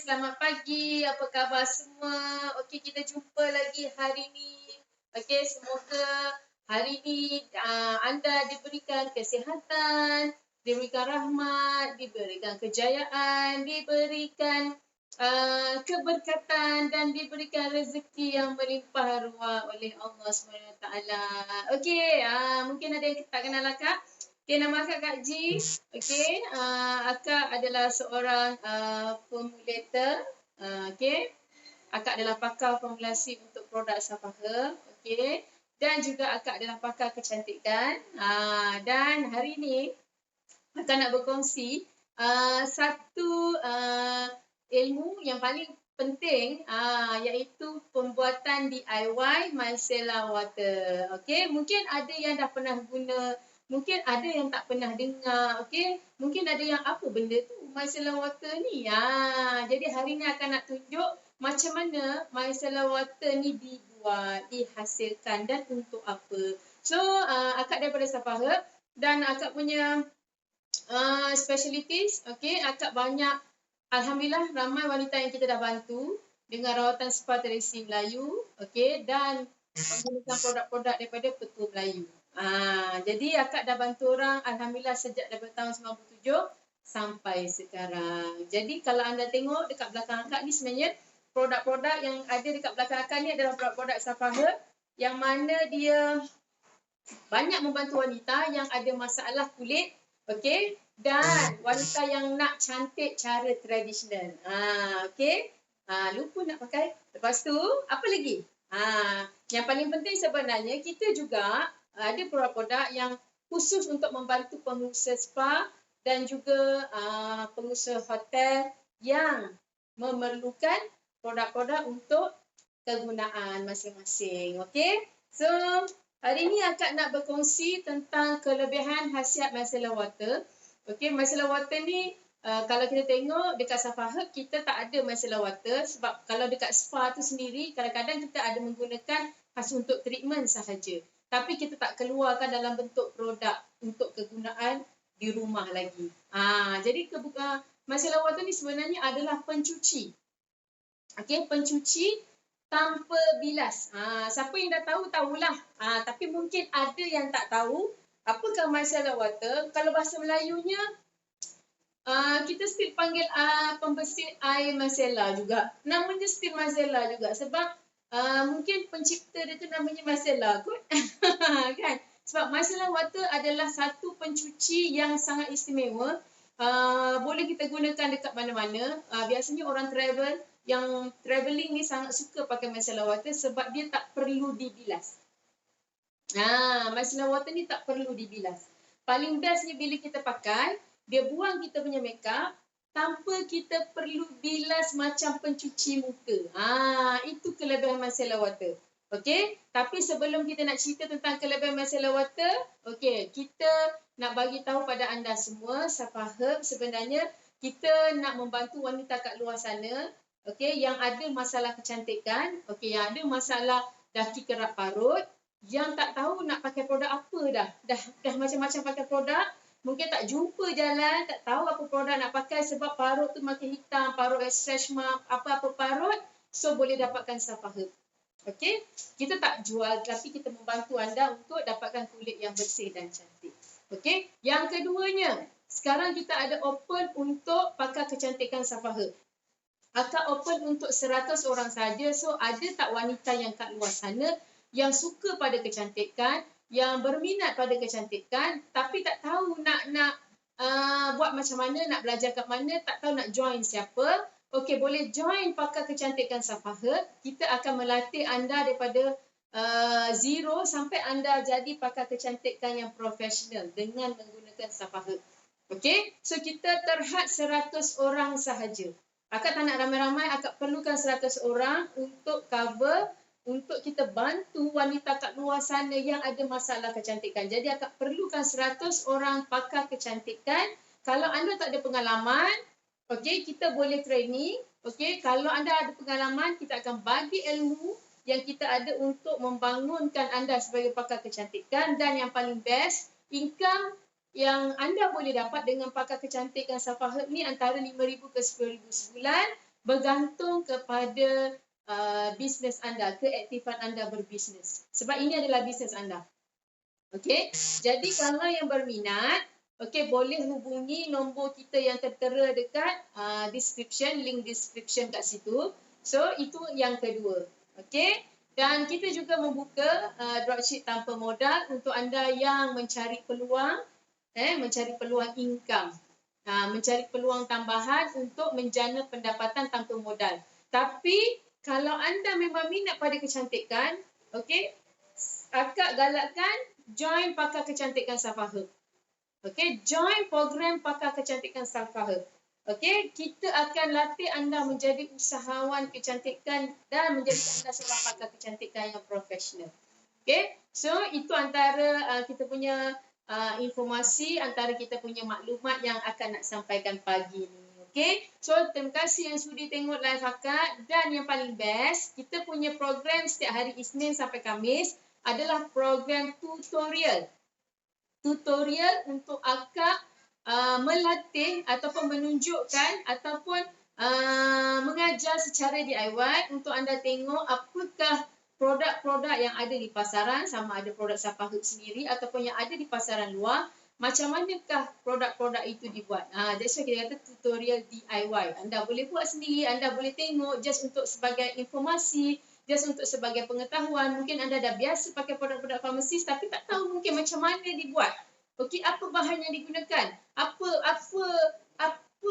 selamat pagi. Apa khabar semua? Okey, kita jumpa lagi hari ni. Okey, semoga hari ni anda diberikan kesihatan, diberikan rahmat, diberikan kejayaan, diberikan keberkatan dan diberikan rezeki yang melimpah ruah oleh Allah SWT. Okey, mungkin ada yang tak kenal akak. Okay, nama akak Kak Ji. Okay, akak adalah seorang formulator. Okay, akak adalah pakar formulasi untuk produk Safaha. Okay, dan juga akak adalah pakar kecantikan. Dan hari ini akak nak berkongsi satu ilmu yang paling penting iaitu pembuatan DIY micellar water. Okay, mungkin ada yang dah pernah guna. Mungkin ada yang tak pernah dengar, okey. Mungkin ada yang apa benda tu micellar water ni. Jadi hari ni akan nak tunjuk macam mana micellar water ni dibuat, dihasilkan dan untuk apa. So, akak daripada Safaha dan akak punya specialities, okey. Akak banyak, alhamdulillah ramai wanita yang kita dah bantu dengan rawatan spa tradisi Melayu, okey, dan menggunakan produk-produk daripada Petua Melayu. Jadi akak dah bantu orang alhamdulillah sejak daripada tahun 97 sampai sekarang. Jadi kalau anda tengok dekat belakang akak ni sebenarnya produk-produk yang ada dekat belakang akak ni adalah produk-produk Safaha yang mana dia banyak membantu wanita yang ada masalah kulit, okey, dan wanita yang nak cantik cara tradisional. Okey. Lupa nak pakai. Lepas tu apa lagi? Yang paling penting sebenarnya kita juga ada produk-produk yang khusus untuk membantu pengusaha spa dan juga pengusaha hotel yang memerlukan produk-produk untuk kegunaan masing-masing. Okey? So, hari ini akak nak berkongsi tentang kelebihan khasiat micellar water. Okey, micellar water ni kalau kita tengok dekat Safaha kita tak ada micellar water sebab kalau dekat spa tu sendiri kadang-kadang kita ada menggunakan khas untuk treatment sahaja. Tapi kita tak keluarkan dalam bentuk produk untuk kegunaan di rumah lagi. Jadi micellar water ni sebenarnya adalah pencuci. Okey, pencuci tanpa bilas. Siapa yang dah tahu, tahulah. Tapi mungkin ada yang tak tahu apakah micellar water. Kalau bahasa Melayunya, kita still panggil pembersih air micellar juga. Namanya still micellar juga sebab mungkin pencipta dia tu namanya micellar kot. Kan? Sebab micellar water adalah satu pencuci yang sangat istimewa. Boleh kita gunakan dekat mana-mana. Biasanya orang yang travelling ni sangat suka pakai micellar water sebab dia tak perlu dibilas. Micellar water ni tak perlu dibilas. Paling bestnya bila kita pakai, dia buang kita punya makeup tanpa kita perlu bilas macam pencuci muka. Itu kelebihan micellar water. Okey, tapi sebelum kita nak cerita tentang kelebihan micellar water, okey, kita nak bagi tahu pada anda semua, Safaha sebenarnya kita nak membantu wanita kat luar sana, okey, yang ada masalah kecantikan, okey, yang ada masalah daki kerak parut, yang tak tahu nak pakai produk apa dah macam-macam pakai produk. Mungkin tak jumpa jalan, tak tahu apa produk nak pakai sebab parut tu makin hitam, parut stretch mark, apa-apa parut. So, boleh dapatkan Safaha. Okey? Kita tak jual tapi kita membantu anda untuk dapatkan kulit yang bersih dan cantik. Okey? Yang keduanya, sekarang kita ada open untuk pakar kecantikan Safaha. Akan open untuk 100 orang saja. So, ada tak wanita yang kat luar sana yang suka pada kecantikan, yang berminat pada kecantikan tapi tak tahu nak buat macam mana, nak belajar kat mana, tak tahu nak join siapa. Okey, boleh join pakar kecantikan Safaha. Kita akan melatih anda daripada zero sampai anda jadi pakar kecantikan yang profesional dengan menggunakan Safaha. Okey, so kita terhad 100 orang sahaja. Akak tak nak ramai-ramai, akak perlukan 100 orang untuk cover, untuk kita bantu wanita kat luar sana yang ada masalah kecantikan. Jadi akak perlukan 100 orang pakar kecantikan. Kalau anda tak ada pengalaman, okey, kita boleh training. Okey, kalau anda ada pengalaman, kita akan bagi ilmu yang kita ada untuk membangunkan anda sebagai pakar kecantikan. Dan yang paling best, income yang anda boleh dapat dengan pakar kecantikan Safaha ni antara RM5,000 ke RM10,000 sebulan. bergantung kepada bisnes anda, keaktifan anda berbisnes. Sebab ini adalah bisnes anda. Okey, jadi kalau yang berminat, okey, boleh hubungi nombor kita yang tertera dekat description, link description kat situ. So, itu yang kedua. Okey, dan kita juga membuka dropship tanpa modal untuk anda yang mencari peluang, mencari peluang income. Mencari peluang tambahan untuk menjana pendapatan tanpa modal. Tapi, kalau anda memang minat pada kecantikan, okey, akak galakkan join pakar kecantikan Safaha. Okey, join program pakar kecantikan Safaha. Okey, kita akan latih anda menjadi usahawan kecantikan dan menjadi anda seorang pakar kecantikan yang profesional. Okey, so itu antara kita punya informasi, antara kita punya maklumat yang akan nak sampaikan pagi ni. Okay, so terima kasih yang sudi tengok live akak. Dan yang paling best, kita punya program setiap hari Isnin sampai Khamis adalah program tutorial. Tutorial untuk akak melatih ataupun menunjukkan ataupun mengajar secara DIY untuk anda tengok apakah produk-produk yang ada di pasaran, sama ada produk Safaha sendiri ataupun yang ada di pasaran luar, macam manakah produk-produk itu dibuat. That's why kita kata tutorial DIY. Anda boleh buat sendiri, anda boleh tengok just untuk sebagai informasi, just untuk sebagai pengetahuan. Mungkin anda dah biasa pakai produk-produk farmasis tapi tak tahu mungkin macam mana dibuat. Okey, apa bahan yang digunakan? Apa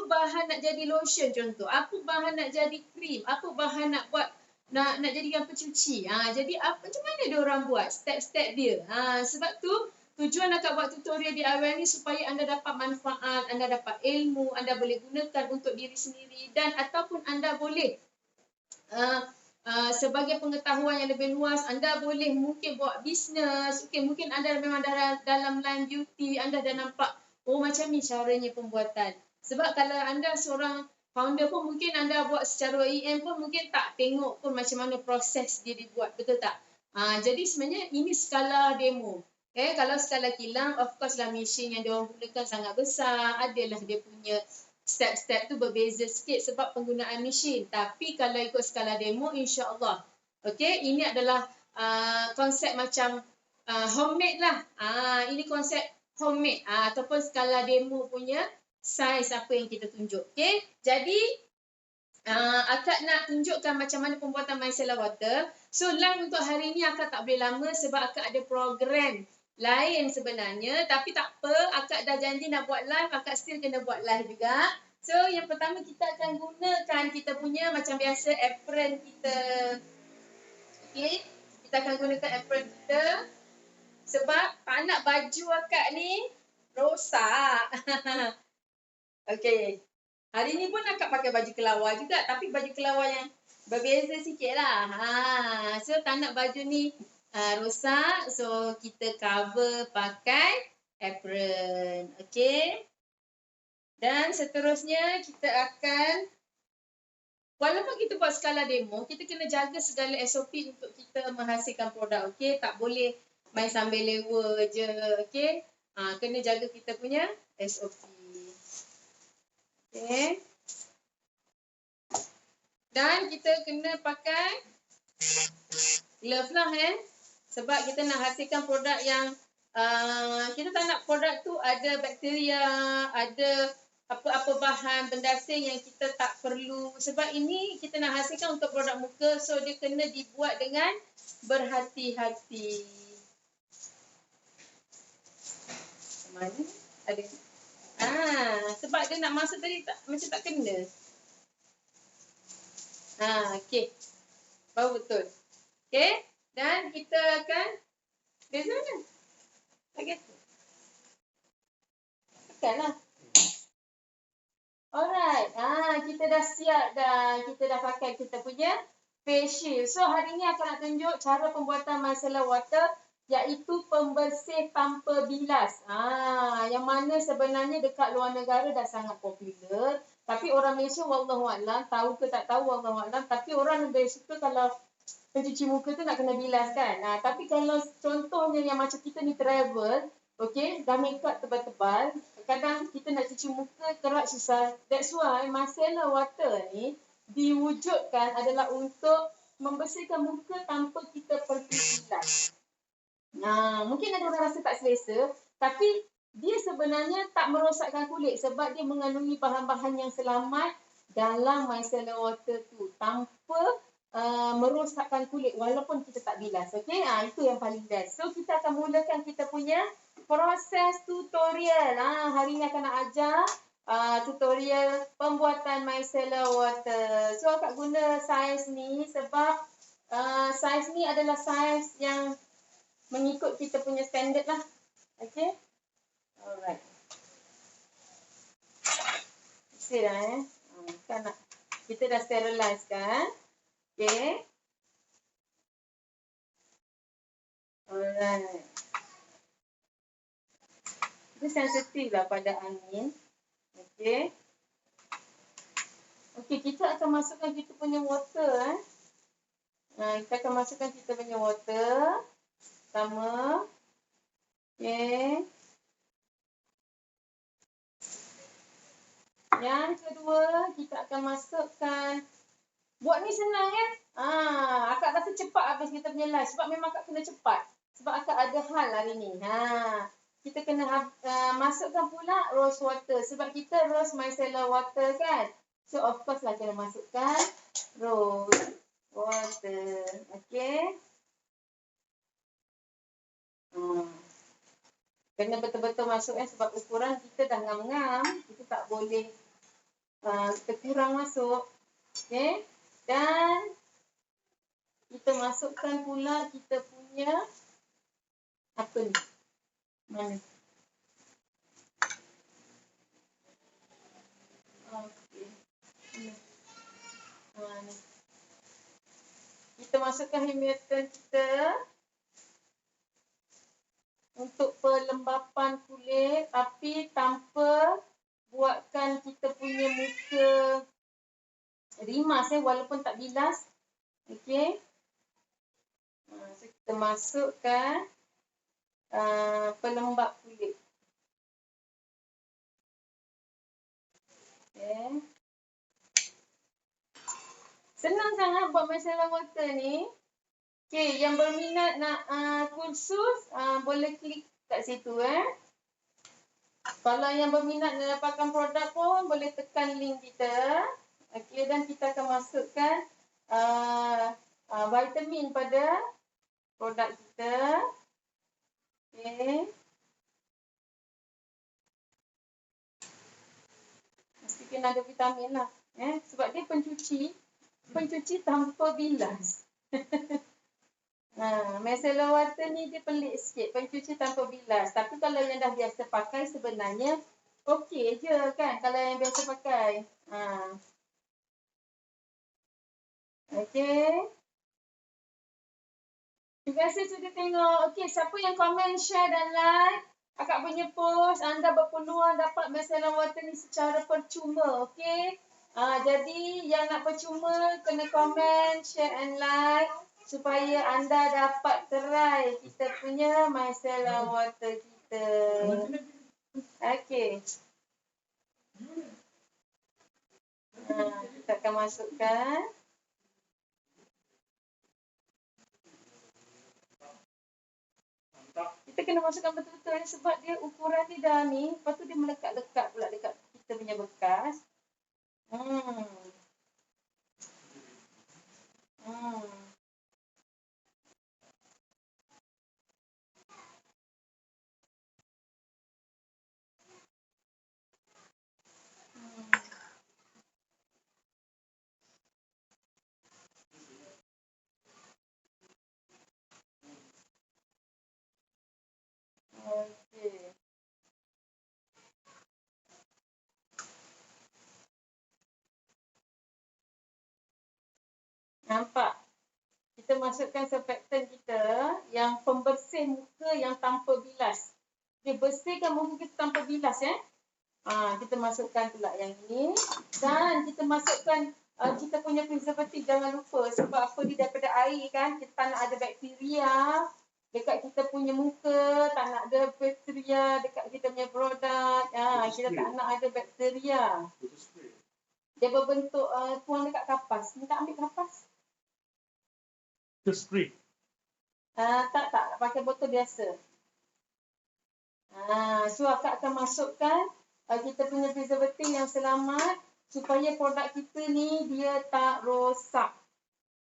bahan nak jadi lotion contoh? Apa bahan nak jadi krim? Apa bahan nak buat nak jadikan pencuci? Jadi macam mana dia orang buat? Step-step dia. Sebab tu tujuan akak buat tutorial DIY ni supaya anda dapat manfaat, anda dapat ilmu, anda boleh gunakan untuk diri sendiri dan ataupun anda boleh sebagai pengetahuan yang lebih luas, anda boleh mungkin buat bisnes. Okay, mungkin anda memang dalam line beauty, anda dah nampak, oh macam ni caranya pembuatan. Sebab kalau anda seorang founder pun mungkin anda buat secara OEM pun mungkin tak tengok pun macam mana proses dia dibuat, betul tak? Jadi sebenarnya ini skala demo. Kalau skala kilang, of course lah mesin yang diorang gunakan sangat besar, adalah dia punya step-step tu berbeza sikit sebab penggunaan mesin. Tapi kalau ikut skala demo, insya-Allah. Okey, ini adalah konsep macam homemade lah. Ini konsep homemade ataupun skala demo punya saiz apa yang kita tunjuk. Okey, jadi akak nak tunjukkan macam mana pembuatan micellar water. So, live untuk hari ni akak tak boleh lama sebab akak ada program lain sebenarnya, tapi tak apa, akak dah janji nak buat live, akak still kena buat live juga. So, yang pertama kita akan gunakan kita punya macam biasa apron kita. Okey, kita akan gunakan apron kita sebab tak nak baju akak ni rosak. Okey, hari ni pun akak pakai baju kelawar juga, tapi baju kelawar yang berbeza sikit lah. So, tak nak baju ni rosak, so kita cover pakai apron. Okey. Dan seterusnya kita akan, walaupun kita buat skala demo, kita kena jaga segala SOP untuk kita menghasilkan produk. Okey, tak boleh main sambil lewa je. Okey. Kena jaga kita punya SOP. Okey. Dan kita kena pakai glove lah sebab kita nak hasilkan produk yang kita tak nak produk tu ada bakteria, ada apa-apa bahan bendasing yang kita tak perlu. Sebab ini kita nak hasilkan untuk produk muka, so dia kena dibuat dengan berhati-hati. Mana ada? Sebab dia nak masuk tadi macam tak kena. Okey. Baru betul. Okey. Dan kita akan dari mana? Okey. Tekanlah. Alright. Kita dah siap dah. Kita dah pakai kita punya face shield. So hari ni akan nak tunjuk cara pembuatan micellar water, iaitu pembersih tanpa bilas. Yang mana sebenarnya dekat luar negara dah sangat popular. Tapi orang Malaysia wallahualam, tahu ke tak tahu wallahualam, tapi orang lebih suka kalau pencuci muka tu nak kena bilas kan. Tapi kalau contohnya yang macam kita ni travel, okey, dah make up tebal-tebal, kadang kita nak cuci muka kerap susah. That's why micellar water ni diwujudkan adalah untuk membersihkan muka tanpa kita pergi bilas. Mungkin ada orang rasa tak selesa, tapi dia sebenarnya tak merosakkan kulit sebab dia mengandungi bahan-bahan yang selamat dalam micellar water tu tanpa merosakkan kulit walaupun kita tak bilas. Okey, itu yang paling best. So kita akan mulakan kita punya proses tutorial. Hari ni akan nak ajar tutorial pembuatan micellar water. So akak guna saiz ni sebab saiz ni adalah saiz yang mengikut kita punya standard lah. Okay. Alright. Mesti dah kan nak. Kita dah sterilize kan. Okay. Alright. Dia sensitif lah pada angin. Okay. Okay, kita akan masukkan kita punya water. Kita akan masukkan kita punya water. Pertama. Okay. Yang kedua, kita akan masukkan. Buat ni senang kan? Akak rasa cepat habis kita punya live. Sebab memang akak kena cepat. Sebab akak ada hal hari ni. Kita kena masukkan pula rose water. Sebab kita rose micellar water kan? So of course lah kena masukkan rose water. Okay. Kena betul-betul masukkan sebab ukuran kita dah ngam-ngam. Kita tak boleh terkurang masuk. Okay. Dan kita masukkan pula kita punya apa ni? Mana? Okay. Ni. Kita masukkan Hamilton kita untuk pelembapan kulit tapi tanpa buatkan kita punya muka rimas walaupun tak bilas. Okey. So kita masukkan pelembap kulit. Okey. Senang sangat buat micellar water ni. Okey, yang berminat nak kursus boleh klik kat situ Kalau yang berminat nak dapatkan produk pun boleh tekan link kita. Okey, dan kita akan masukkan vitamin pada produk kita. Okey. Mesti kena ada vitamin lah. Sebab dia pencuci tanpa bilas. Micellar water ni dia pelik sikit, pencuci tanpa bilas. Tapi kalau yang dah biasa pakai sebenarnya okey je kan kalau yang biasa pakai. Okey. Terima kasih sudah tengok. Okey, siapa yang komen, share dan like akak punya post, anda berpeluang dapat micellar water ni secara percuma. Okey. Jadi yang nak percuma kena komen, share and like supaya anda dapat try kita punya micellar water kita. Okey. Kita akan masukkan. Kita kena masukkan betul-betul sebab dia ukuran dia dah ni, lepas tu dia melekat-lekat pula dekat kita punya bekas. Okey. Nampak? Kita masukkan surfactant kita yang pembersih muka yang tanpa bilas. Dia bersihkan muka kita tanpa bilas kita masukkan pula yang ini dan kita masukkan kita punya preservatif, jangan lupa sebab apa dia daripada air kan, kita tak nak ada bakteria dekat kita punya muka, tak nak ada bakteria dekat kita punya produk. Kita tak nak ada bakteria. Dia berbentuk tuang dekat kapas. Minta ambil kapas. Itu spray. Tak. Pakai botol biasa. So akak akan masukkan kita punya preservatif yang selamat supaya produk kita ni dia tak rosak,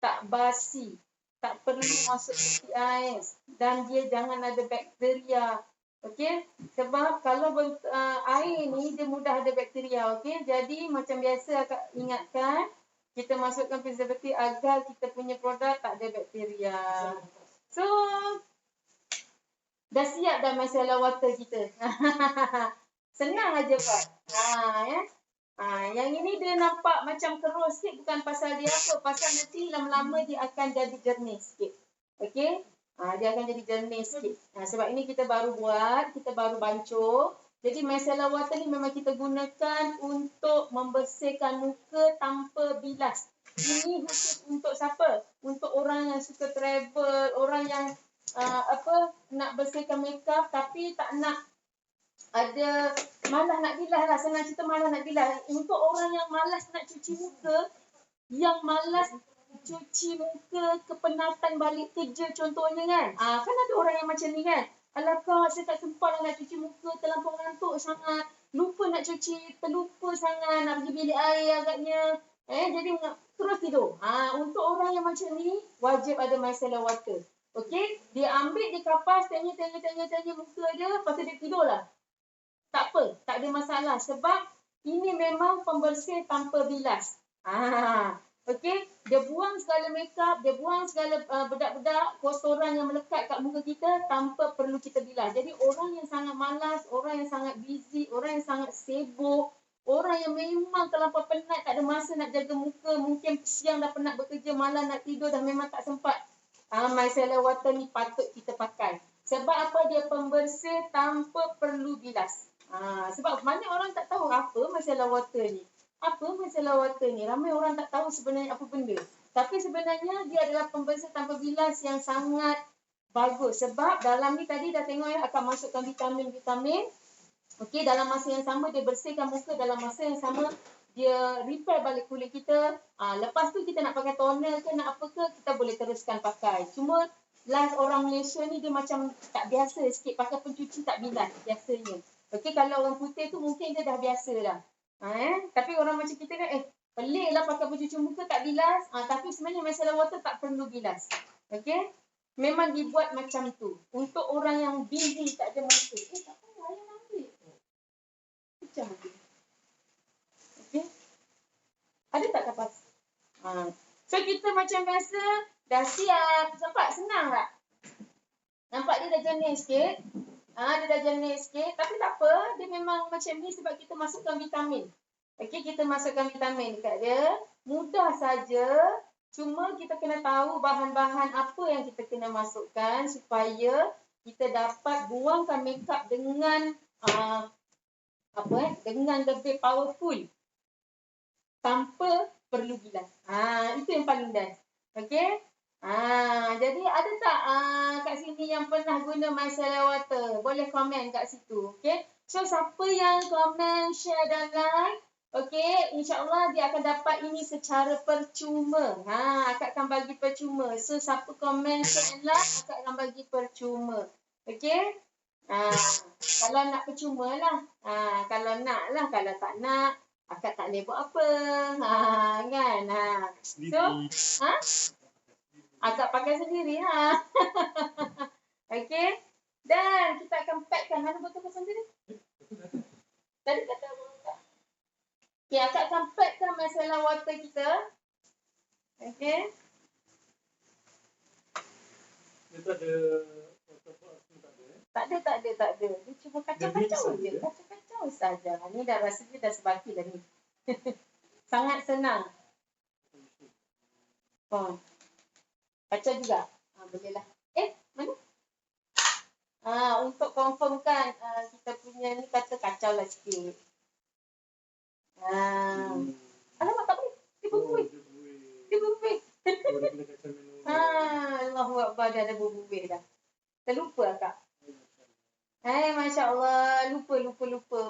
tak basi, tak perlu masuk PTIS dan dia jangan ada bakteria. Okey, sebab kalau air ni dia mudah ada bakteria. Okey, jadi macam biasa akak ingatkan kita masukkan preservatif agar kita punya produk tak ada bakteria. So dah siap dah micellar water kita. Senang aja buat. Yang ini dia nampak macam keruh sikit bukan pasal dia apa, pasal nanti lama-lama dia akan jadi jernih sikit. Okey? Dia akan jadi jernih sikit. Sebab ini kita baru buat, kita baru bancuh. Jadi micellar water ni memang kita gunakan untuk membersihkan muka tanpa bilas. Ini khusus untuk siapa? Untuk orang yang suka travel, orang yang nak bersihkan makeup tapi tak nak ada malas nak bilas lah. Senang cerita malas nak bilas. Untuk orang yang malas nak cuci muka, yang malas cuci muka kepenatan balik kerja contohnya kan. Kan ada orang yang macam ni kan. Alah kak, saya tak sempat nak cuci muka, terlampau ngantuk sangat. Lupa nak cuci, terlupa sangat nak pergi bilik air agaknya. Jadi terus tidur. Untuk orang yang macam ni, wajib ada micellar water. Okey, dia ambil, dia kapas, tanya muka dia, lepas tu dia tidur lah. Tak apa, tak ada masalah sebab ini memang pembersih tanpa bilas. Okey, dia buang segala makeup, dia buang segala bedak-bedak, kotoran yang melekat kat muka kita tanpa perlu kita bilas. Jadi orang yang sangat malas, orang yang sangat busy, orang yang sangat sibuk, orang yang memang terlampau penat, tak ada masa nak jaga muka, mungkin siang dah penat bekerja, malam nak tidur dah memang tak sempat. Micellar water ni patut kita pakai. Sebab apa? Dia pembersih tanpa perlu bilas. Sebab banyak orang tak tahu apa micellar water ni. Apa micellar water ni? Ramai orang tak tahu sebenarnya apa benda. Tapi sebenarnya dia adalah pembersih tanpa bilas yang sangat bagus. Sebab dalam ni tadi dah tengok ya, akan masukkan vitamin-vitamin. Okey, dalam masa yang sama dia bersihkan muka, dalam masa yang sama dia repair balik kulit kita. Lepas tu kita nak pakai toner ke nak apa ke, kita boleh teruskan pakai. Cuma life orang Malaysia ni dia macam tak biasa sikit pakai pencuci tak bilas biasanya. Okey, kalau orang putih tu mungkin dia dah biasa dah. Tapi orang macam kita kan pelik lah pakai pencuci muka tak bilas. Tapi sebenarnya micellar water tak perlu bilas. Okey? Memang dibuat macam tu. Untuk orang yang busy tak ada masa. Tak payah ayah nak ambil. Macam tu. Okey? Ada tak kapas? So kita macam biasa dah siap. Nampak senang tak? Nampak dia dah jernih sikit. Dia dah jernih sikit. Tapi tak apa. Dia memang macam ni sebab kita masukkan vitamin. Okey, kita masukkan vitamin dekat dia. Mudah saja. Cuma kita kena tahu bahan-bahan apa yang kita kena masukkan supaya kita dapat buangkan makeup dengan dengan lebih powerful. Tanpa perlu bilas. Itu yang paling best. Okey? Jadi ada tak kat sini yang pernah guna micellar water? Boleh komen kat situ. Okey? So siapa yang komen, share dan like, okey, insya-Allah dia akan dapat ini secara percuma. Akak akan bagi percuma. So siapa komen, share and like, akak akan bagi percuma. Okey? Kalau nak percuma lah. Kalau nak lah, kalau tak nak, akak tak boleh buat apa. Kan? So, akak pakai sendiri lah. Okey? Dan kita akan packkan. Mana botol kosong tadi? Tadi kata apa? Okey, akak akan packkan micellar water kita. Okey? Dia tak ada tak ada. Dia cuma kacau-kacau je. Kacau-kacau saja. Ni dah rasanya dah sebati dah ni. Sangat senang. Kacau juga. Boleh lah. Mana? Untuk confirmkan kita punya ni kata kacau lah sikit. Alamak tak boleh. Dia berbuih. Allahu Akbar, dah ada berbuih dah. Terlupa akak. Masya Allah. Lupa.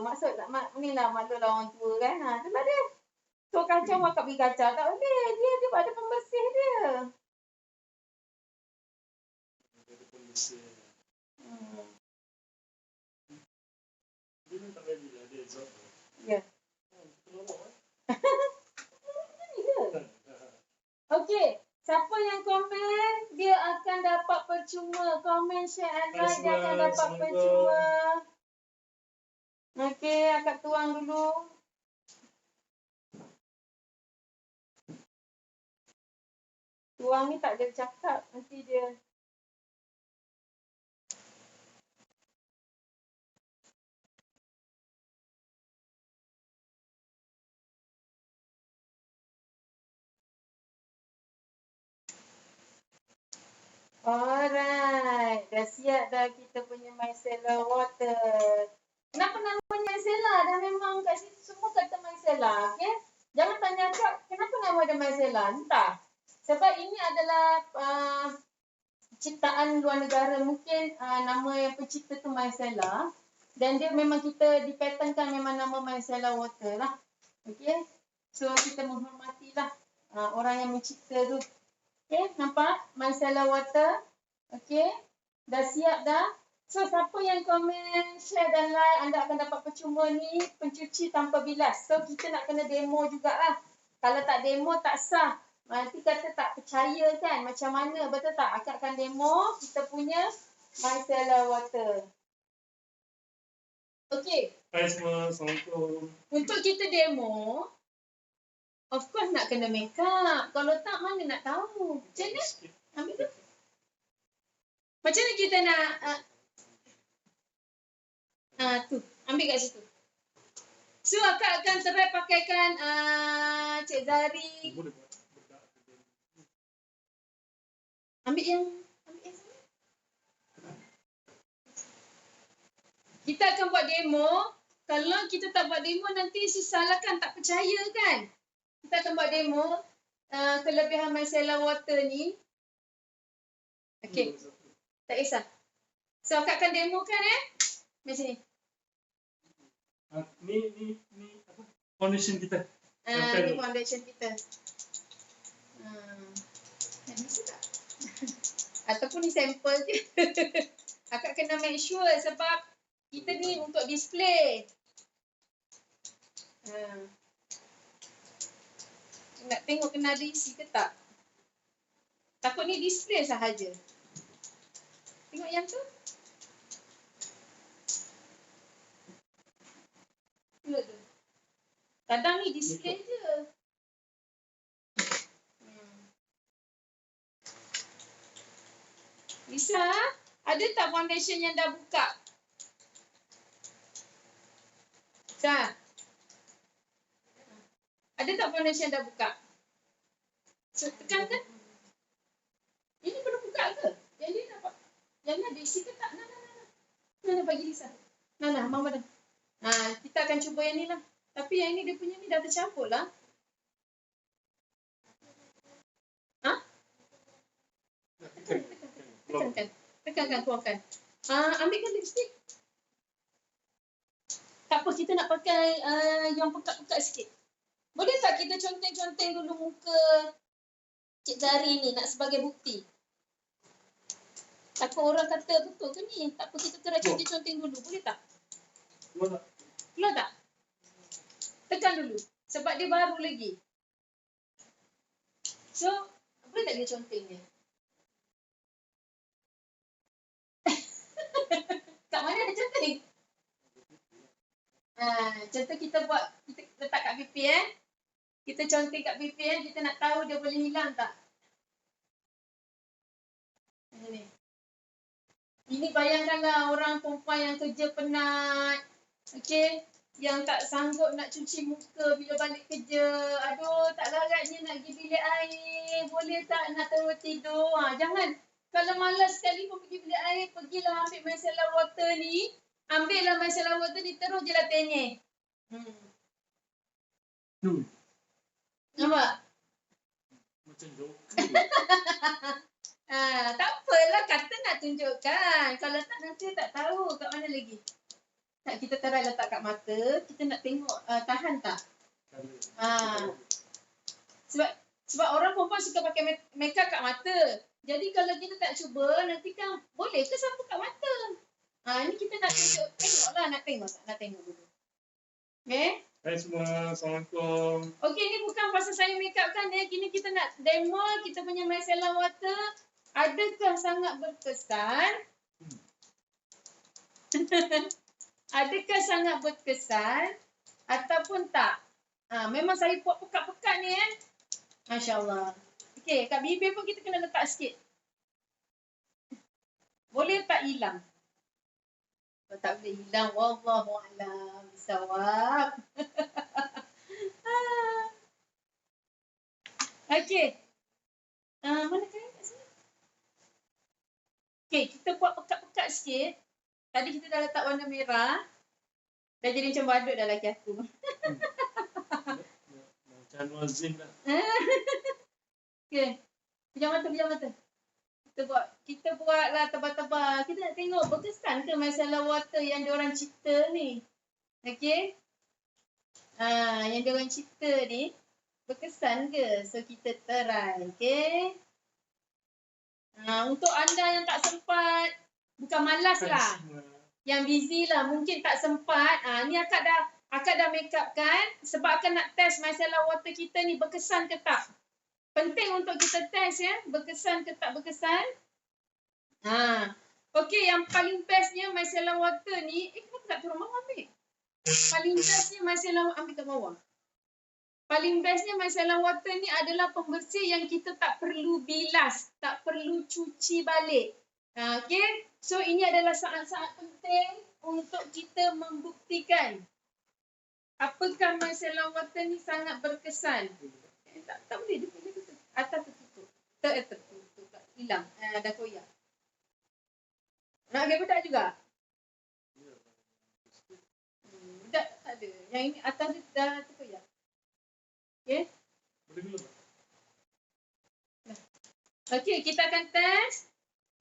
Maksud ni lah maklum lah orang tua kan. Itulah dia. So kacau akak pergi kacau. Tak boleh. Dia ada pembersih dia. Ada pembersih. Hmm. Dia ni tak payah bila ada exhaust. Ya. Tolong Ni ke? Okey. Siapa yang komen, dia akan dapat percuma. Komen, share and Hai like, dia akan semua, dapat percuma. Okey, akak tuang dulu. Tuang ni tak ada cakap. Nanti dia... Alright. Dah siap dah kita punya micellar water. Kenapa namanya micellar? Dah memang kat situ semua kata micellar. Okay? Jangan tanya akak, kenapa nama dia micellar? Entah. Sebab ini adalah ciptaan luar negara. Mungkin nama yang pencipta tu micellar. Dan dia memang kita dipatternkan memang nama micellar water lah. Okay? So kita menghormatilah orang yang mencipta tu. Okay, nampak? Micellar water. Okay. Dah siap dah. So, siapa yang komen, share dan like, anda akan dapat percuma ni pencuci tanpa bilas. So, kita nak kena demo jugalah. Kalau tak demo, tak sah. Nanti kata tak percaya kan? Macam mana? Betul tak? Akak akan demo kita punya micellar water. Okay. Hai semua, Assalamualaikum. Untuk kita demo, of course nak kena make up. Kalau tak, mana nak tahu? Macam mana? Ambil tu. Macam mana kita nak... tu. Ambil kat situ. So, akak akan try pakaikan Cik Zari. Boleh buat bedak. Ambil yang sana. Kita akan buat demo. Kalau kita tak buat demo, nanti susah lah kan? Tak percaya kan? Kita akan buat demo. Kelebihan micellar water ni. Okey. Tak kisah. So, akak akan demokan macam ni. Ni apa? Foundation kita. Ni foundation kita. Bisa tak? Ataupun ni sampel je. Akak kena make sure sebab kita ni untuk display. Nak tengok kena ada isi ke tak? Takut ni display sahaja. Tengok yang tu. Tengok tu. Kadang ni display je. Lisa, ada tak foundation yang dah buka? Lisa, ada tak foundation yang dah buka? So, tekan kan? Ini belum buka ke? Yang ni nampak? Yang ni ada isi ke tak? Nah, bagi Lisa. Nah, Mama dah. Kita akan cuba yang ni lah. Tapi yang ni dia punya ni dah tercampur lah. Tekankan, keluarkan. Ambilkan lipstick. Tak apa, kita nak pakai yang pekat-pekat sikit. Boleh tak kita conteng-conteng dulu muka Cik Zari ni nak sebagai bukti? Takut orang kata betul ke ni? Tak apa, kita try conteng-conteng dulu. Boleh tak? Keluar tak? Tekan dulu. Sebab dia baru lagi. So, boleh tak dia conteng dia? Kat mana ada conteng? Contoh kita buat, kita letak kat pipi Kita conteng kat pipi kita nak tahu dia boleh hilang tak? Ini. Ini bayangkanlah orang perempuan yang kerja penat. Okey, yang tak sanggup nak cuci muka bila balik kerja. Aduh, tak laratnya nak pergi bilik air. Boleh tak nak terus tidur? Jangan. Kalau malas sekali pun pergi bilik air, pergilah ambil micellar water ni. Ambillah micellar water ni, terus je lah tenyek. Nampak? Macam joker. Tak apalah, kata nak tunjukkan. Kalau tak, nanti tak tahu kat mana lagi. Tak, kita try letak kat mata. Kita nak tengok tahan tak? Sebab orang perempuan suka pakai makeup kat mata. Jadi kalau kita tak cuba, nanti kan boleh ke sapu kat mata? Ni kita nak tengoklah, nak tengok dulu. Okay? Hai semua, Assalamualaikum. Okay, ni bukan pasal saya makeup kan ya. Kini kita nak demo kita punya micellar water. Adakah sangat berkesan? Adakah sangat berkesan ataupun tak? Memang saya buat pekat-pekat ni Masya Allah. Okey, kat bibir pun kita kena letak sikit. Boleh tak hilang? Kalau tak boleh hilang, wallahualam bisawab. Okey. Mana kain kat sini? Okey, kita buat pekat-pekat sikit. Tadi kita dah letak warna merah. Dah jadi macam badut dah laki aku. Macam Wazim dah. Okey. Pejam mata. Kita buatlah tebal-tebal. Kita nak tengok berkesan ke micellar water yang diorang cipta ni. Okey. Yang diorang cipta ni berkesan ke? So kita try, okey. Untuk anda yang tak sempat, bukan malas lah. Yang busy lah, mungkin tak sempat. Ni akak dah make up kan sebab akak nak test micellar water kita ni berkesan ke tak. Penting untuk kita test berkesan ke tak berkesan. Okey, yang paling bestnya micellar water ni, kenapa tak turun bawah ambil? Paling bestnya micellar ambil kat bawah. Paling bestnya micellar water ni adalah pembersih yang kita tak perlu bilas, tak perlu cuci balik. Okey, so ini adalah sangat-sangat penting untuk kita membuktikan apakah micellar water ni sangat berkesan. Tak boleh, dia tutup. Atas tertutup. Tertutup. Hilang. Dah koyak. Nak ambil bedak juga? Bedak tak ada. Yang ini atas dia dah terkoyak. Okay. Boleh dulu tak? Okay, kita akan test.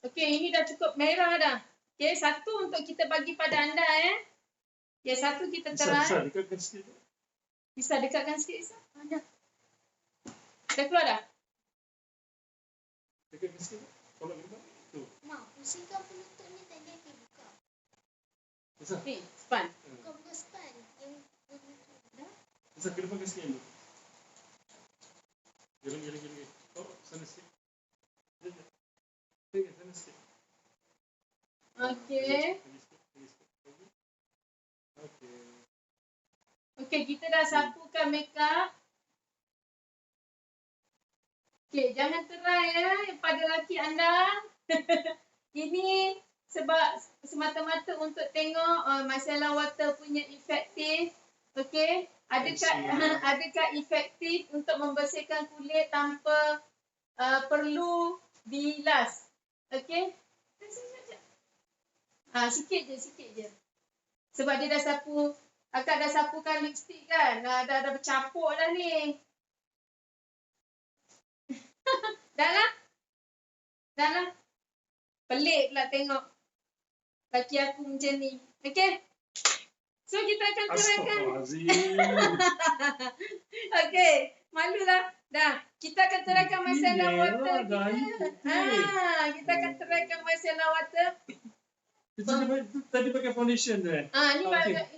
Okay, ini dah cukup merah dah. Okay, satu untuk kita bagi pada anda Okay, satu kita try. Bisa dekatkan sikit. Bisa dekatkan sikit, Isa? Dah keluar dah? Dekatkan sikit. Tolak kita. Tu. Mak, pusingkan penutup ni tadi aku buka. Bisa? Ni, span. Bukan span. Yang penutup. Dah? Bisa ke depan ke sikit dulu. Giring. Oh, sana sikit. Sana sikit. Okay. Okay. Okay, kita dah sapukan makeup. Okay, jangan try pada laki anda. Ini sebab semata-mata untuk tengok micellar water punya efektif. Okay, adakah efektif untuk membersihkan kulit tanpa perlu bilas. Okay. Sikit je. Sebab dia dah sapu, akak dah sapukan lipstick kan. Dah bercampur dah ni. Dah lah. Pelik pula tengok laki aku macam ni. Okay. So kita akan terangkan. Okay. Malulah. Dah. Kita akan terangkan micellar water kita. Kita akan terangkan micellar water. Tadi pakai foundation tu Ini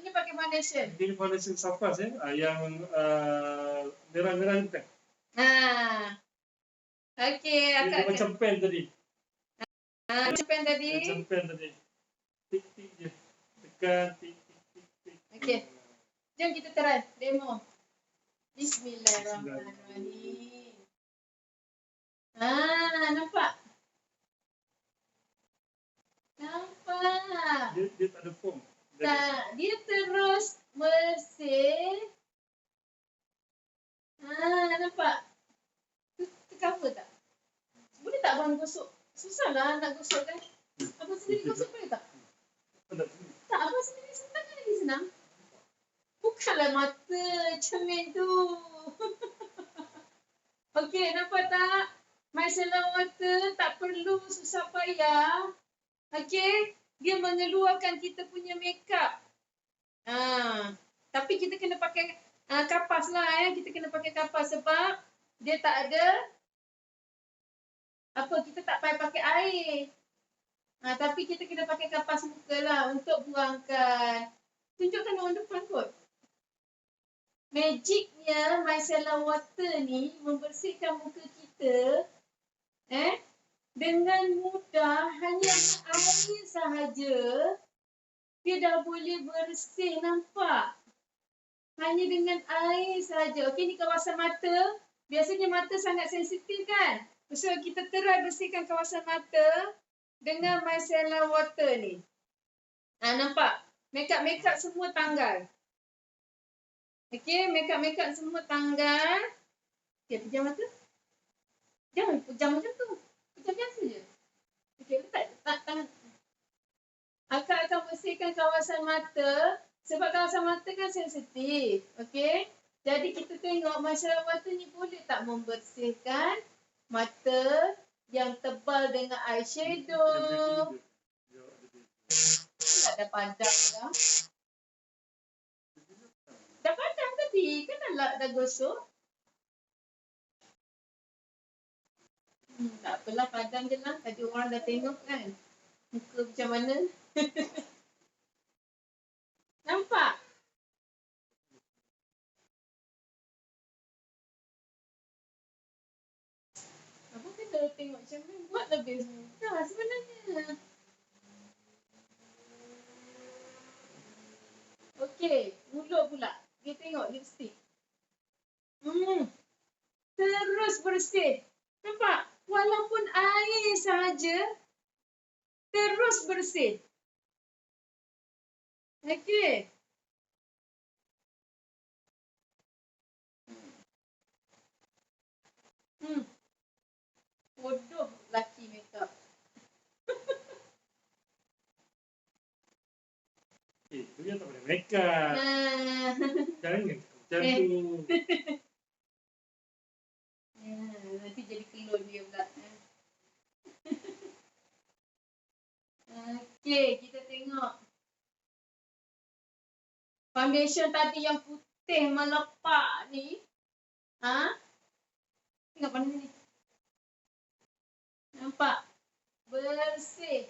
pakai foundation. Ini foundation Safas yang merah-merah ni bukan? Okey, dia macam pen tadi. Macam pen tadi. Tik-tik je. Tekan, tik. Okey. Jom kita try demo. Bismillahirrahmanirrahim. Nampak? Dia tak ada foam. Dia terus bersih. Nampak? Tercover tak? Boleh tak abang gosok? Susahlah nak gosok kan? Abang sendiri gosok boleh tak? Tak, abang sendiri senang kan lagi senang? Bukanlah mata cermin tu. Okey, nampak tak? Micellar water tak perlu susah payah. Okey, dia mengeluarkan kita punya makeup. Tapi kita kena pakai kapas lah ya. Kita kena pakai kapas sebab dia tak ada kita tak payah pakai air. Tapi kita kena pakai kapas muka lah untuk buangkan. Tunjukkan orang depan kot. Magicnya micellar water ni membersihkan muka kita dengan mudah, hanya air sahaja dia dah boleh bersih, nampak? Hanya dengan air sahaja. Okey, ni kawasan mata. Biasanya mata sangat sensitif kan? So kita try bersihkan kawasan mata dengan micellar water ni. Nampak? Makeup semua tanggal. Okey, makeup semua tanggal. Okey, pejam mata. Jangan pejam macam tu. Pejam biasa je. Okey, letak tangan. Akak akan bersihkan kawasan mata sebab kawasan mata kan sensitif. Okey? Jadi kita tengok micellar water ni boleh tak membersihkan mata yang tebal dengan eyeshadow. Tak ada padam dah. Dah padam tadi. Kan dah gosok. Tak apalah, padam je lah. Tadi orang dah tengok kan. Muka macam mana. Nampak? Apa kena tengok macam ni? Buat lebih mudah sebenarnya. Okey, mulut pula. Kita tengok lipstick. Terus bersih. Nampak? Walaupun air sahaja, terus bersih. Okey. Bodoh laki makeup. Itu dia tak boleh makeup. Jangan macam tu. Nanti jadi kelon dia pula. Okey, kita tengok. Foundation tadi yang putih melepak ni. Tengok mana ni. Nampak? Bersih.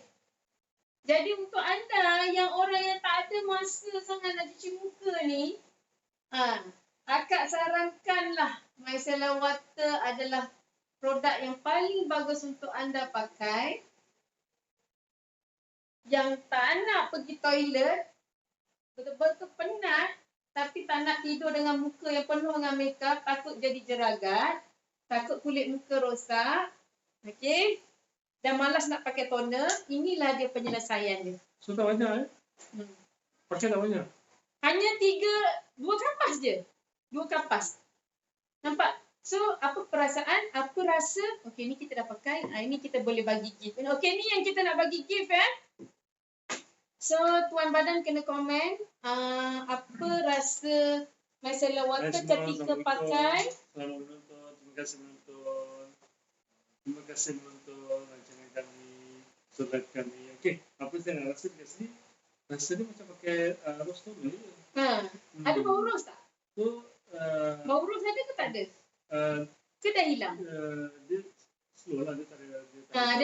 Jadi untuk anda yang orang yang tak ada masa sangat nak cuci muka ni, akak sarankanlah micellar water adalah produk yang paling bagus untuk anda pakai. Yang tak nak pergi toilet, betul-betul penat, tapi tak nak tidur dengan muka yang penuh dengan makeup, takut jadi jeragat, takut kulit muka rosak. Okey? Dan malas nak pakai toner, inilah dia penyelesaian dia. So tak banyak Pakai tak banyak? Hanya 2 kapas je. 2 kapas. Nampak? So, apa perasaan? Apa rasa? Okey, ni kita dah pakai. Ini kita boleh bagi gift. Okey, ni yang kita nak bagi gift So, Tuan Badan kena komen apa rasa micellar water ketika pakai. Selamat menonton. Terima kasih menonton. Terima kasih menonton rancangan kami, solat kami. Okey, apa saya nak rasa dekat sini? Rasanya macam pakai rose toner. Ada bau rose tak? So, bau rose ada ke tak ada? Ke dah hilang? Dia slow lah, dia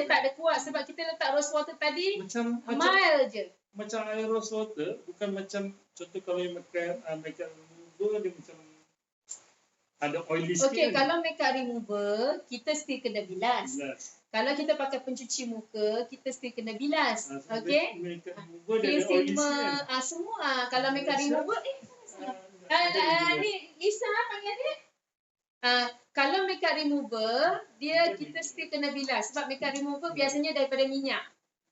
tak ada kuat sebab kita letak rose water tadi macam mild je. Macam air rose water, bukan macam contoh kalau yang makan makeup remover, dia macam ada oily sikit. Okey, kalau makeup remover, kita still kena bilas. Kalau kita pakai pencuci muka, kita still kena bilas. Okey? Makeup remover dia ada oily sikit. Semua. Kalau makeup remover, ni Lisa panggil dia. Kalau makeup remover, kita still kena bilas. Sebab makeup remover biasanya daripada minyak.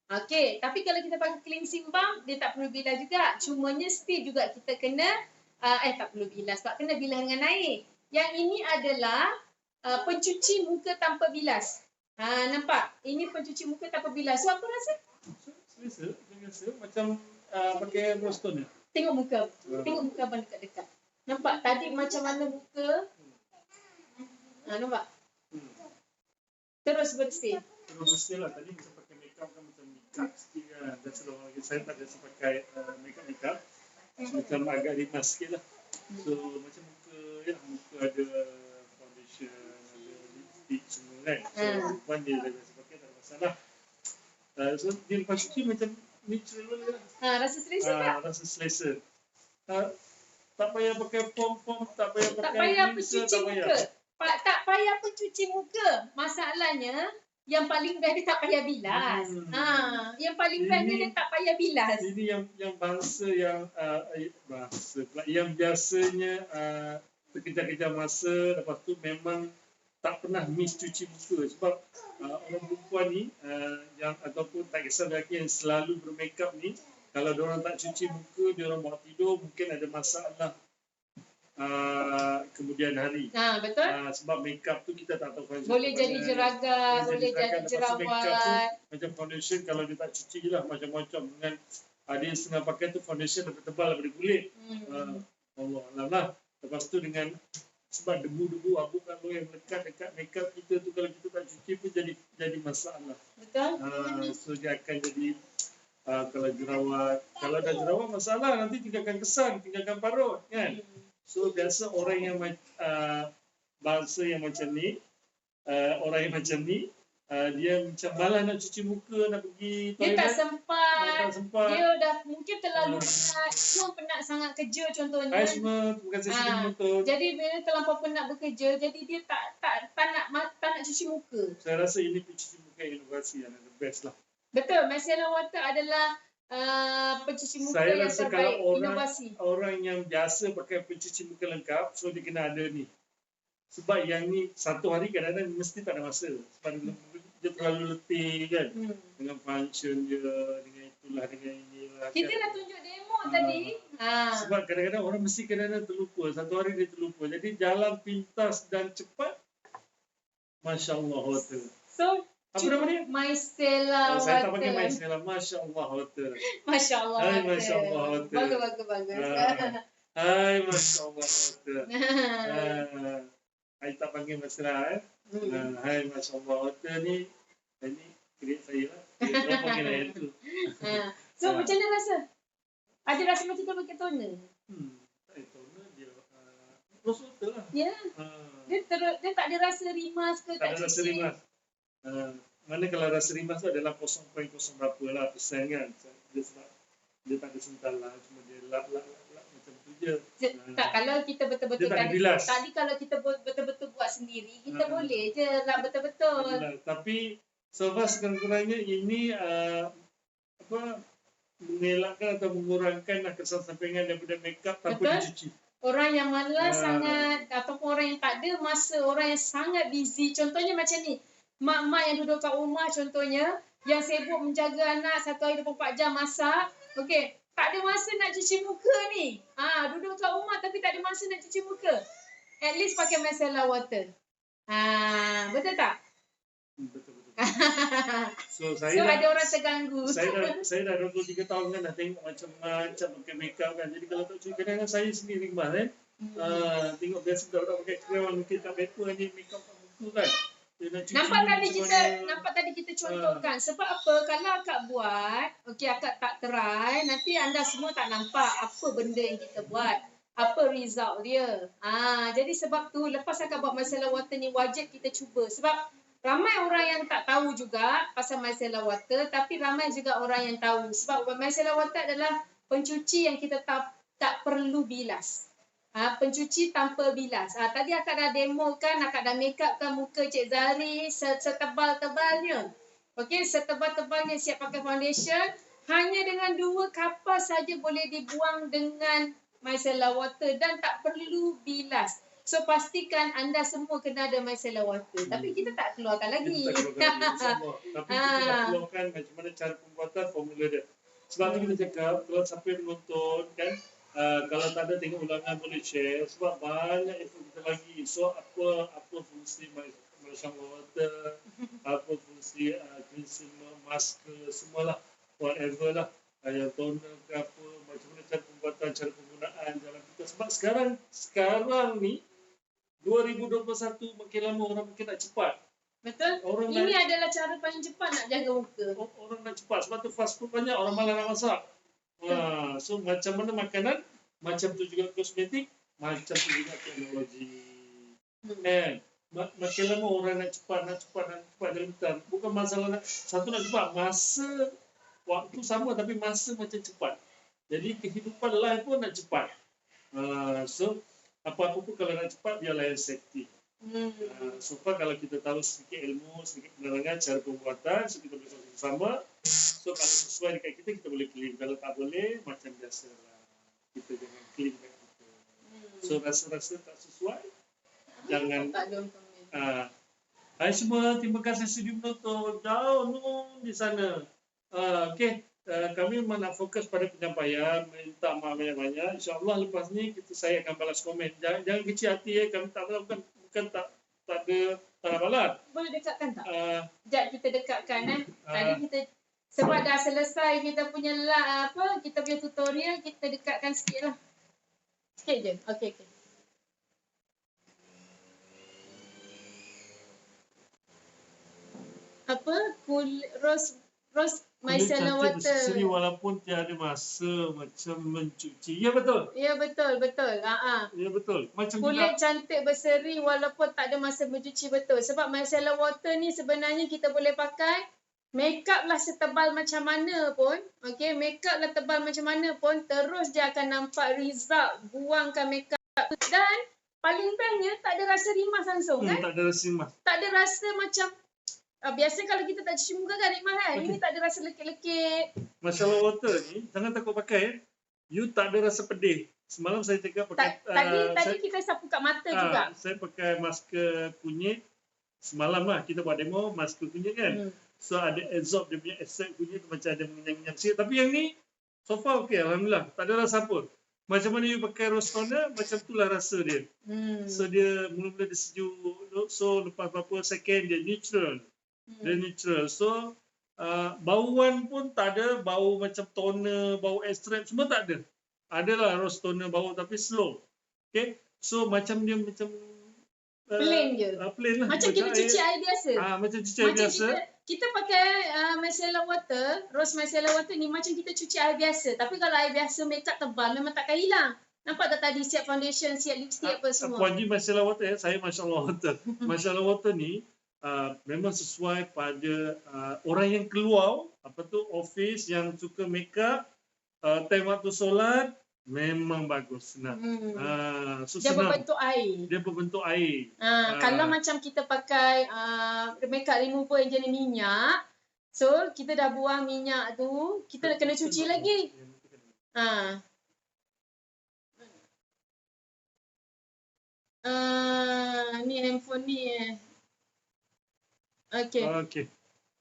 Okey, tapi kalau kita pakai cleansing balm, dia tak perlu bilas juga. Cumanya still juga kita kena, tak perlu bilas. Sebab kena bilas dengan air. Yang ini adalah pencuci muka tanpa bilas. Nampak? Ini pencuci muka tanpa bilas. So, apa rasa? Rasa macam pakai rose toner. Tengok muka. Tengok muka abang dekat-dekat. Nampak? Tadi macam mana muka? Nampak? Terus bersih. Terus bersih lah. Tadi macam pakai makeup kan macam makeup sikit kan. Dan selama lagi saya tak biasa pakai makeup. Macam agak rimas sikit lah. So macam muka ada foundation, ada lipstick semua kan. So one dia dah biasa pakai, tak ada masalah. So dia lepas cuci macam natural lah. Rasa selesa tak? Rasa selesa. Tak payah pakai pom-pom, tak payah Tak pakai payah cleanser, pencuci muka. Tak payah pencuci muka. Masalahnya, yang paling best dia tak payah bilas. Yang paling best dia tak payah bilas. Ini yang bangsa yang yang biasanya terkejar-kejar masa, lepas tu memang tak pernah miss cuci muka. Sebab orang perempuan ni yang ataupun tak kisah lelaki yang selalu bermakeup ni, kalau diorang tak cuci muka, diorang bawa tidur, mungkin ada masalah kemudian hari. Betul. Sebab makeup tu kita tak tahu foundation. Boleh jadi jeragat, boleh jadi jerawat. Macam foundation kalau dia tak cuci je lah macam-macam. Dengan ada yang setengah pakai tu foundation lebih tebal daripada kulit. Allah Alam lah. Lepas tu dengan sebab debu-debu abu kalau yang melekat dekat makeup kita tu, kalau kita tak cuci pun jadi masalah. Betul. So dia akan jadi kalau jerawat, kalau ada jerawat masalah, nanti tinggalkan kesan, tinggalkan parut kan. So biasa orang yang bangsa yang macam ni, orang yang macam ni, dia macam malas nak cuci muka, nak pergi toilet. Dia tak sempat. Dia dah mungkin terlalu penat. Penat sangat kerja contohnya. Hai semua, terima kasih sudah menonton. Jadi bila terlampau penat bekerja, jadi dia tak nak cuci muka. Saya rasa ini pencuci muka inovasi yang the best lah. Betul, micellar water adalah pencuci muka saya yang rasa terbaik, kalau inovasi. Orang yang biasa pakai pencuci muka lengkap, so dia kena ada ni. Sebab yang ni satu hari kadang-kadang mesti tak ada masa. Sebab dia terlalu letih kan. Dengan function dia, dengan itulah, dengan inilah. Kita dah tunjuk demo tadi. Sebab kadang-kadang orang mesti kadang-kadang terlupa. Satu hari dia terlupa. Jadi jalan pintas dan cepat. Masya Allah water. So, apa nama dia? Micellar water. Saya tak pakai micellar. Masya Allah water. Masya Allah water. Hai Masya Allah water. Bagus. Hai Masya Allah water. Saya tak panggil micellar. Hai Masya Allah water ni. Ini kredit saya lah. Dia panggil air tu. So macam mana rasa? Ada rasa macam tu pakai toner? Toner dia rose water lah. Ya. Dia tak ada rasa rimas ke? Tak ada rasa rimas. Mana kalau rasa rimas tu adalah 0.0 berapa lah persen kan. Dia sebab dia tak ada sental lah. Cuma dia lap macam tu je. Tak, kalau kita betul-betul tadi kalau kita betul-betul buat sendiri, kita boleh je lap betul-betul. Tapi so far sekurang-kurangnya ini mengelakkan atau mengurangkan kesan sampingan daripada makeup tanpa dicuci. Orang yang malas sangat ataupun orang yang tak ada masa, orang yang sangat busy, contohnya macam ni, mak-mak yang duduk kat rumah contohnya, yang sibuk menjaga anak 1 hari 24 jam masak, okey, tak ada masa nak cuci muka ni. Duduk kat rumah tapi tak ada masa nak cuci muka. At least pakai micellar water. Betul tak? Betul. So ada orang terganggu. Saya dah 23 tahun kan, dah tengok macam-macam pakai makeup kan. Jadi kalau tak cuci, kadang-kadang saya sendiri rumah kan. Tengok biasa budak-budak pakai crown, mungkin tak paper ni makeup kat muka kan. Nampak tadi kita contohkan. Sebab apa? Kalau akak buat, akak tak try, nanti anda semua tak nampak apa benda yang kita buat. Apa result dia. Jadi sebab tu, lepas akak buat micellar water ni, wajib kita cuba. Sebab ramai orang yang tak tahu juga pasal micellar water, tapi ramai juga orang yang tahu. Sebab micellar water adalah pencuci yang kita tak perlu bilas. Pencuci tanpa bilas. Tadi akak dah demokan, akak dah make upkan muka Cik Zahri setebal-tebalnya. Okey, setebal-tebalnya siap pakai foundation. Hanya dengan 2 kapas saja boleh dibuang dengan micellar water dan tak perlu bilas. So pastikan anda semua kena ada micellar water. Tapi kita tak keluarkan lagi. Tapi kita dah keluarkan macam mana cara pembuatan formula dia. Sebab tu kita cakap, kalau siapa yang menonton kan, kalau tak ada tengok ulangan boleh share. Sebab banyak info kita lagi. So apa fungsi micellar water, apa fungsi cleansing mask, semualah, whatever lah. Yang toner ke apa, macam mana cara pembuatan, cara penggunaan, jalan kita. Sebab sekarang ni 2021 makin lama orang makin nak cepat. Betul. Ini adalah cara paling cepat nak jaga muka. Orang nak cepat. Sebab tu fast food banyak, orang malas nak masak. So macam mana makanan, macam tu juga kosmetik. macam juga teknologi. Makin lama orang nak cepat dalam time. Bukan masalah satu nak cepat, masa waktu sama tapi masa macam cepat. Jadi kehidupan life pun nak cepat. So apa-apa pun kalau nak cepat biarlah yang safety. So far kalau kita tahu sedikit ilmu, sedikit penerangan cara pembuatan, so kita boleh sama. So kalau sesuai dekat kita boleh claim. Kalau tak boleh, macam biasa lah. Kita jangan claim kat kita. So rasa-rasa tak sesuai, jangan. Hai semua, terima kasih sudi menonton. Jauh di sana. Okey. Kami memang nak fokus pada penyampaian, minta maaf banyak-banyak. InsyaAllah lepas ni saya akan balas komen. Jangan kecil hati kami tak tahu, bukan tak ada balas. Boleh dekatkan tak? Sekejap kita dekatkan Tadi kita sebab dah selesai kita punya kita punya tutorial, kita dekatkan sikit lah. Sikit je. Okey. Rose micellar water. Berseri walaupun tiada masa, macam mencuci. Ya betul. Ya betul. Ya betul. Macam kulit cantik berseri walaupun tak ada masa mencuci, betul. Sebab micellar water ni sebenarnya kita boleh pakai makeup lah setebal macam mana pun. Okey, makeup lah tebal macam mana pun, terus dia akan nampak result. Buangkan makeup dan paling bestnya tak ada rasa rimas langsung kan? Tak ada rasa rimas. Tak ada rasa macam biasa kalau kita tak cuci muka kan rimas kan. Ini tak ada rasa lekit-lekit. Micellar water ni jangan takut pakai. You tak ada rasa pedih. Semalam saya tengok pakai tadi kita sapu kat mata juga. Saya pakai masker kunyit. Semalam lah kita buat demo masker kunyit kan. So ada absorb dia punya extract kunyit tu, macam ada mengenyang-menyenyang sikit. Tapi yang ni so far okey, alhamdulillah. Tak ada rasa apa. Macam mana you pakai rose toner, macam itulah rasa dia. So dia mula-mula dia sejuk. So lepas beberapa second dia neutral. Dia neutral. So bauan pun tak ada. Bau macam toner, bau extract, semua tak ada. Adalah rose toner bau tapi slow. Okay. So macam dia macam plain je. Plain lah. Macam kita cuci air biasa. Macam cuci air biasa. Kita pakai micellar water, rose micellar water ni macam kita cuci air biasa. Tapi kalau air biasa makeup tebal memang takkan hilang. Nampak tak tadi siap foundation, siap lipstick apa semua. Puan Ji micellar water saya masya-Allah water. Micellar water ni memang sesuai pada orang yang keluar office yang suka makeup, time waktu solat memang bagus, senang. So dia senang. berbentuk air. Kalau macam kita pakai makeup remover yang jenis minyak, so kita dah buang minyak tu, kita nak kena cuci lagi. Ni handphone ni. Okey.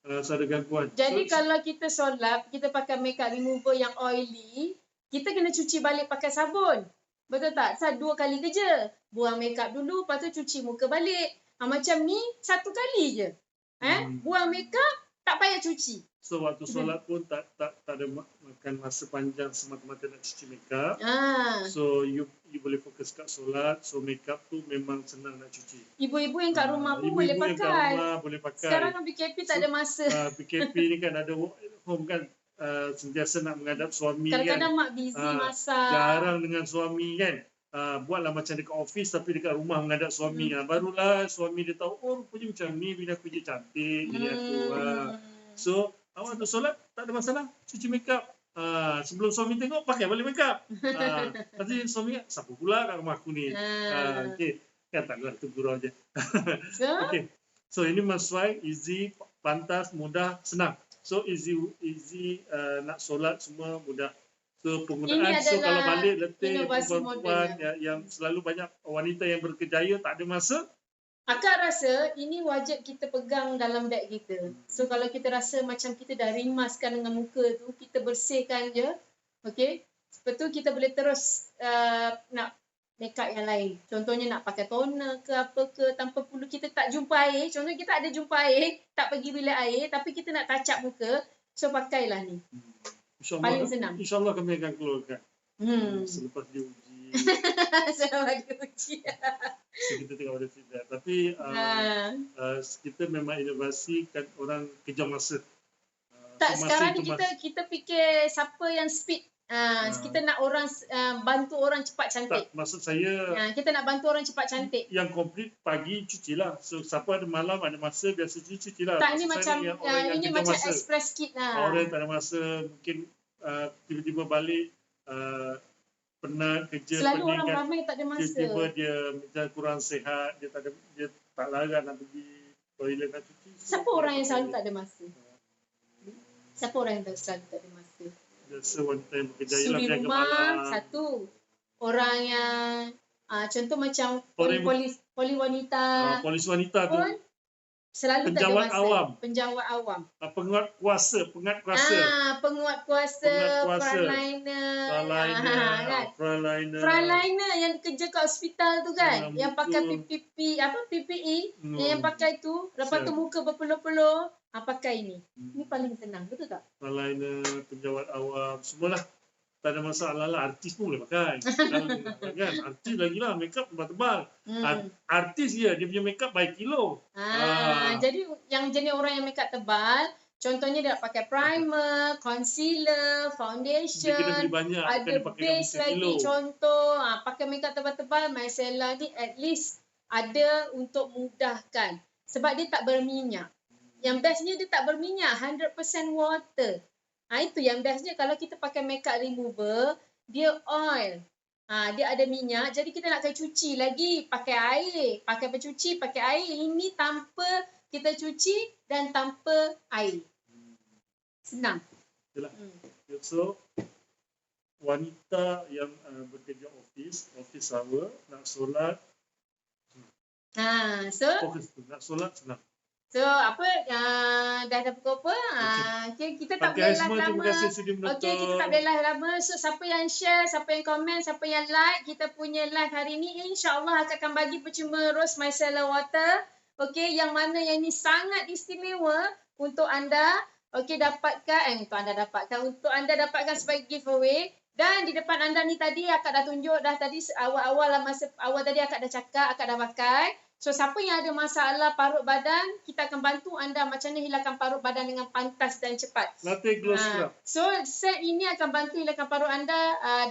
Rasa ada gangguan. Jadi kalau kita solat, kita pakai makeup remover yang oily, kita kena cuci balik pakai sabun. Betul tak? 2 kali kerja. Buang makeup dulu, lepas tu cuci muka balik. Macam ni, 1 kali je. Buang makeup, tak payah cuci. So waktu solat pun tak ada makan masa panjang semata-mata nak cuci makeup. So you boleh fokus kat solat. So makeup tu memang senang nak cuci. Ibu-ibu yang kat rumah pun boleh pakai. Ibu-ibu yang kat rumah boleh pakai. Sekarang PKP tak ada masa. PKP ni kan ada work at home kan. Sentiasa nak menghadap suami. Kadang-kadang kan. mak busy masak. Jarang dengan suami kan. Buatlah macam dekat office tapi dekat rumah menghadap suami. Barulah suami dia tahu, oh rupanya macam ni, bini aku je cantik, bini aku. So awak tu solat tak ada masalah, cuci makeup. Sebelum suami tengok pakai balik makeup. Nanti suami siapa pula kat rumah aku ni. Okey, kan tak ada, tu gurau je. Okey. So ini sesuai, easy, pantas, mudah, senang. So easy nak solat semua mudah. So penggunaan, so kalau balik letih perempuan yang selalu banyak wanita yang berkejaya tak ada masa. Akak rasa ini wajib kita pegang dalam beg kita. So kalau kita rasa macam kita dah rimaskan dengan muka tu, kita bersihkan je. Okey. Lepas tu kita boleh terus nak makeup yang lain. Contohnya nak pakai toner ke apa ke, tanpa perlu kita tak jumpa air. Contohnya kita ada jumpa air, tak pergi bilik air, tapi kita nak touch up muka. So pakailah ni. Paling senang. InsyaAllah kami akan keluarkan. Selepas dia uji. Selepas dia uji. So kita tengok ada feedback. Tapi kita memang inovasi kan orang kejam masa. Tak, sekarang ni kita fikir siapa yang speed Kita nak orang bantu orang cepat cantik. Tak, maksud saya Kita nak bantu orang cepat cantik. yang komplit pagi cucilah. So siapa ada malam ada masa biasa cucilah. Tak, ini Maksud macam saya orang yang ini tengah macam masa. express kit lah. Orang yang tak ada masa mungkin tiba-tiba balik penat kerja Selalu pening orang kan. ramai tak ada masa. Tiba-tiba dia macam kurang sihat, dia tak larat nak pergi toilet nak cuci. Siapa orang yang selalu tak ada masa? Siapa orang yang selalu tak ada masa? Biasa wanita yang bekerja ialah Suri berjaga rumah malam. satu. Orang yang contoh macam Orang yang poli wanita Polis wanita tu pun selalu penjawat tak ada masa. awam. Penjawat awam. Penguat kuasa. Penguat kuasa, frontliner, frontliner yang kerja kat hospital tu kan, yang pakai PPE, yang pakai tu, lepas tu muka berpeluh-peluh, pakai ini. Ini paling senang, betul tak? Frontliner, penjawat awam, semualah. Tak ada masalah lah, artis pun boleh pakai. Kan? Artis lagi lah, make up tebal-tebal. Artis dia punya make up by kilo. Jadi yang jenis orang yang make up tebal, contohnya dia nak pakai primer, concealer, foundation, Dia kena beli banyak, ada base lagi contoh. Pakai make up tebal-tebal, micellar ni at least ada untuk mudahkan. Sebab dia tak berminyak. Yang bestnya dia tak berminyak, 100% water. Itu yang bestnya kalau kita pakai makeup remover, dia oil. Dia ada minyak, jadi kita nak kena cuci lagi pakai air. Pakai pencuci, pakai air. Ini tanpa kita cuci dan tanpa air. Senang. Yalah. So, wanita yang bekerja office hour, nak solat, fokus tu. Nak solat senang. So dah pukul apa? Okay, kita tak boleh live lama. Okay, kita tak boleh live lama. So siapa yang share, siapa yang komen, siapa yang like kita punya live hari ni, insya-Allah akan bagi percuma rose micellar water. Okay, yang mana yang ni sangat istimewa untuk anda. Okay, untuk anda dapatkan sebagai giveaway. Dan di depan anda ni tadi akak dah tunjuk dah tadi awal-awal lah, masa awal tadi akak dah cakap, akak dah pakai. So siapa yang ada masalah parut badan, kita akan bantu anda macam mana hilangkan parut badan dengan pantas dan cepat. Latte glow scrub. So set ini akan bantu hilangkan parut anda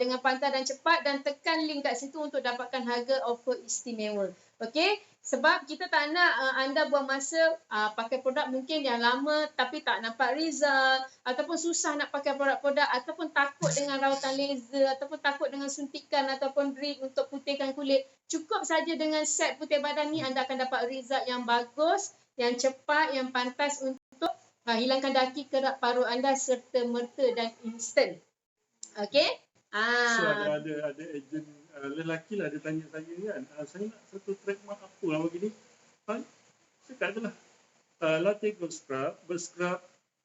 dengan pantas dan cepat, dan tekan link kat situ untuk dapatkan harga offer istimewa. Okay? Sebab kita tak nak anda buang masa pakai produk mungkin yang lama tapi tak nampak result, ataupun susah nak pakai produk-produk, ataupun takut dengan rawatan laser, ataupun takut dengan suntikan ataupun drip untuk putihkan kulit. Cukup saja dengan set putih badan ni anda akan dapat result yang bagus, yang cepat, yang pantas untuk hilangkan daki kerak parut anda serta merta dan instant. Okay? So ada ejen lelaki lah, dia tanya saya kan, saya nak satu trademark apa lah begini. Saya kata lah, latte glow scrub berscrub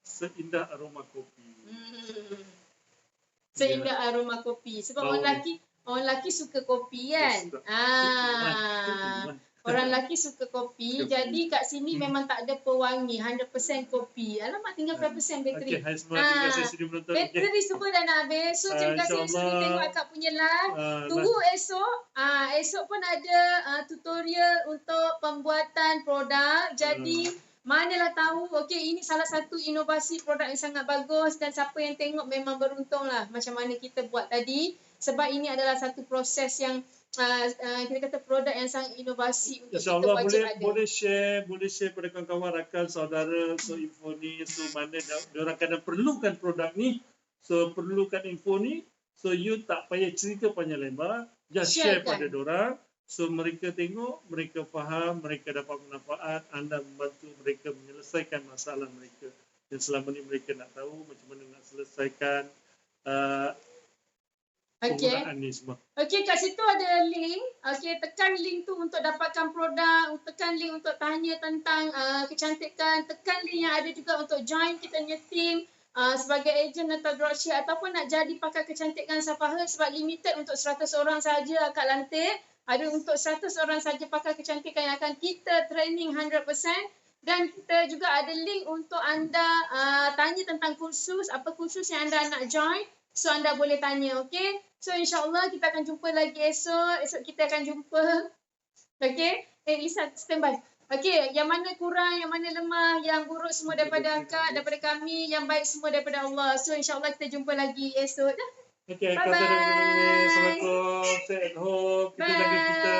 seindah aroma kopi. Seindah aroma kopi. Sebab orang lelaki suka kopi kan. Orang lelaki suka kopi. Jadi kat sini memang tak ada pewangi, 100% kopi. Alamak, tinggal 5% bateri. Okay, terima kasih sudah menonton. Bateri semua dah nak habis. So terima kasih yang sudah tengok akak punya live. Tunggu esok. Esok pun ada tutorial untuk pembuatan produk. Jadi manalah tahu, okey, ini salah satu inovasi produk yang sangat bagus, dan siapa yang tengok memang beruntung lah macam mana kita buat tadi. Sebab ini adalah satu proses yang kita kata produk yang sangat inovasi untuk InsyaAllah kita wajib ada. boleh share pada kawan-kawan, rakan, saudara. So info ni, so mana diorang kadang perlukan produk ni, so perlukan info ni, so you tak payah cerita panjang lebar, just share pada diorang. So mereka tengok, mereka faham, mereka dapat manfaat, anda membantu mereka menyelesaikan masalah mereka. Dan selama ni mereka nak tahu macam mana nak selesaikan penggunaan ni semua. Okey, kat situ ada link. Okey, tekan link tu untuk dapatkan produk, tekan link untuk tanya tentang kecantikan, tekan link yang ada juga untuk join kita punya team sebagai ejen atau dropship, ataupun nak jadi pakar kecantikan Safaha, sebab limited untuk 100 orang saja akak lantik. Ada untuk 100 orang saja pakar kecantikan yang akan kita training 100%. Dan kita juga ada link untuk anda tanya tentang kursus, apa kursus yang anda nak join. So anda boleh tanya, okay? So insyaAllah kita akan jumpa lagi esok. Esok kita akan jumpa. Okay? Lisa, standby. Okay, yang mana kurang, yang mana lemah, yang buruk semua daripada akak, daripada kami, yang baik semua daripada Allah. So insyaAllah kita jumpa lagi esok. Okay, Bye-bye. kata dari sini. Assalamualaikum. Stay at home. Kita jaga kita.